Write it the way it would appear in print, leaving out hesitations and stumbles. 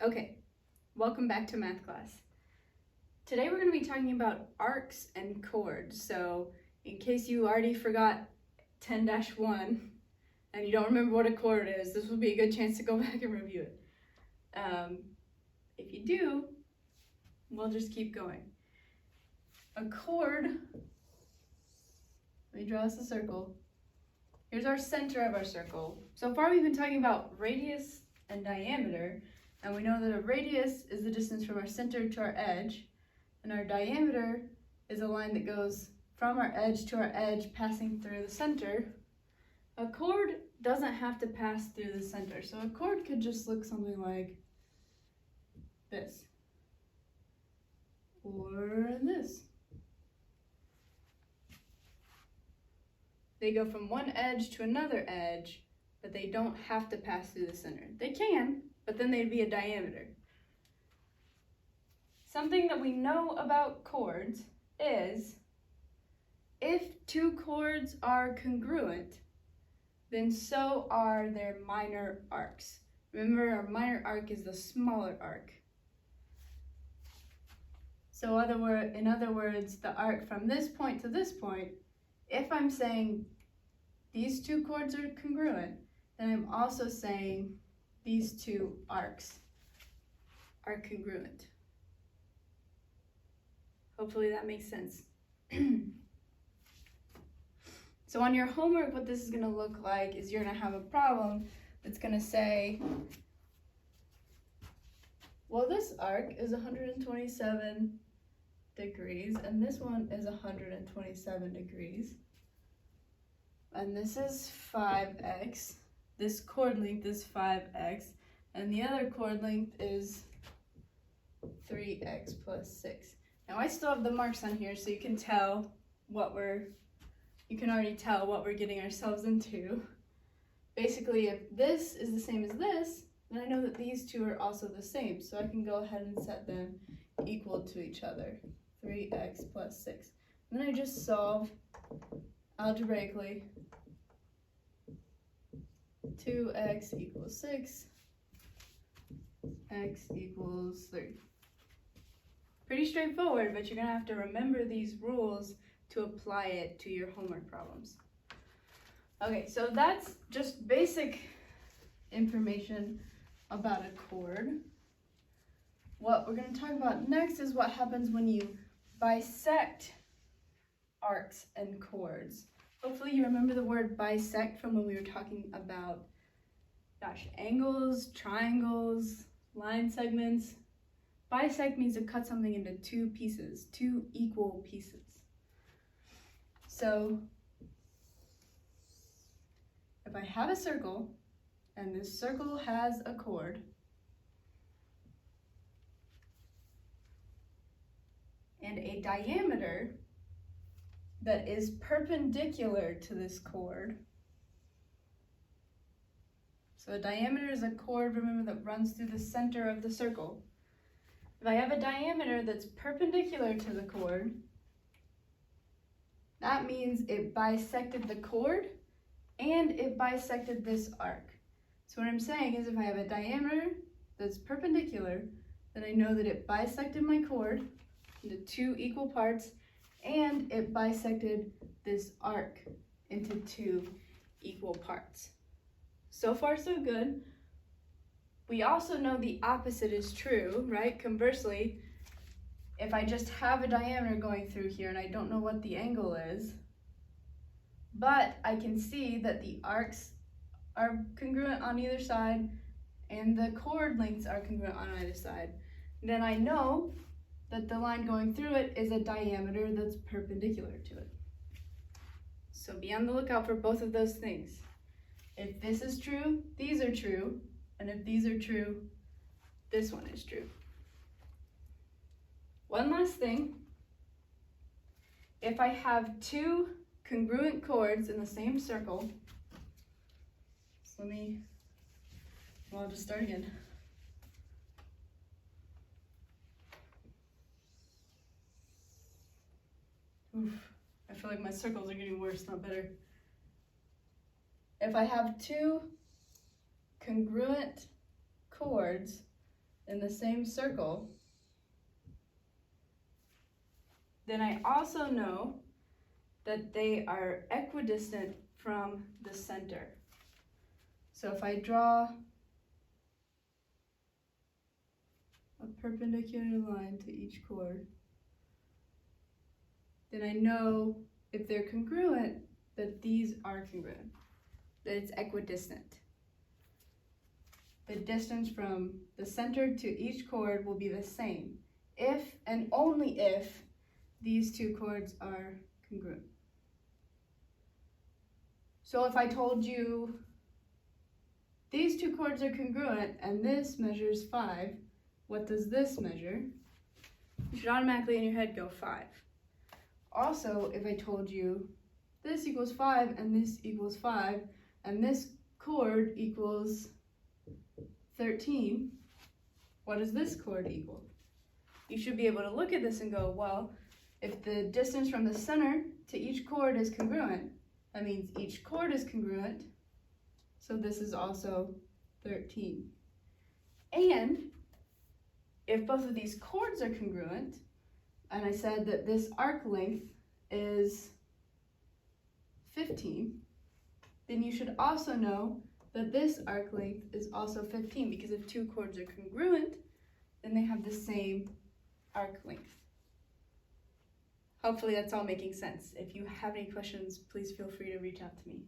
Okay, welcome back to math class. Today we're going to be talking about arcs and chords. So in case you already forgot 10-1 and you don't remember what a chord is, this will be a good chance to go back and review it. If you do, we'll just keep going. A chord, let me draw us a circle. Here's our center of our circle. So far we've been talking about radius and diameter, and we know that a radius is the distance from our center to our edge, and our diameter is a line that goes from our edge to our edge passing through the center. A chord doesn't have to pass through the center, so a chord could just look something like this, or this. They go from one edge to another edge, but they don't have to pass through the center. They can, but then they'd be a diameter. Something that we know about chords is if two chords are congruent, then so are their minor arcs. Remember, our minor arc is the smaller arc. So in other words, the arc from this point to this point, if I'm saying these two chords are congruent, then I'm also saying these two arcs are congruent. Hopefully that makes sense. So on your homework, what this is going to look like is you're going to have a problem that's going to say, well, this arc is 127 degrees, and this one is 127 degrees. And this is 5x. This chord length is 5x, and the other chord length is 3x plus 6. Now I still have the marks on here, so you can already tell what we're getting ourselves into. Basically, if this is the same as this, then I know that these two are also the same, so I can go ahead and set them equal to each other. 3x plus 6. And then I just solve algebraically. 2x equals 6, x equals 3. Pretty straightforward, but you're going to have to remember these rules to apply it to your homework problems. Okay, so that's just basic information about a chord. What we're going to talk about next is what happens when you bisect arcs and chords. Hopefully you remember the word bisect from when we were talking about angles, triangles, line segments. Bisect means to cut something into two pieces, two equal pieces. So if I have a circle and this circle has a chord, and a diameter that is perpendicular to this chord. So a diameter is a chord, remember, that runs through the center of the circle. If I have a diameter that's perpendicular to the chord, that means it bisected the chord and it bisected this arc. So what I'm saying is if I have a diameter that's perpendicular, then I know that it bisected my chord into two equal parts, and it bisected this arc into two equal parts. So far, so good. We also know the opposite is true, right? Conversely, if I just have a diameter going through here and I don't know what the angle is, but I can see that the arcs are congruent on either side and the chord lengths are congruent on either side, then I know that the line going through it is a diameter that's perpendicular to it. So be on the lookout for both of those things. If this is true, these are true, and if these are true, this one is true. One last thing, if I have two congruent chords in the same circle, so I'll just start again. Oof, I feel like my circles are getting worse, not better. If I have two congruent chords in the same circle, then I also know that they are equidistant from the center. So if I draw a perpendicular line to each chord, then I know if they're congruent, that these are congruent, that it's equidistant. The distance from the center to each chord will be the same if and only if these two chords are congruent. So if I told you these two chords are congruent and this measures 5, what does this measure? You should automatically in your head go 5. Also, if I told you this equals 5 and this equals 5 and this chord equals 13, what does this chord equal? You should be able to look at this and go, well, if the distance from the center to each chord is congruent, that means each chord is congruent, so this is also 13. And if both of these chords are congruent, and I said that this arc length is 15, then you should also know that this arc length is also 15, because if two chords are congruent, then they have the same arc length. Hopefully that's all making sense. If you have any questions, please feel free to reach out to me.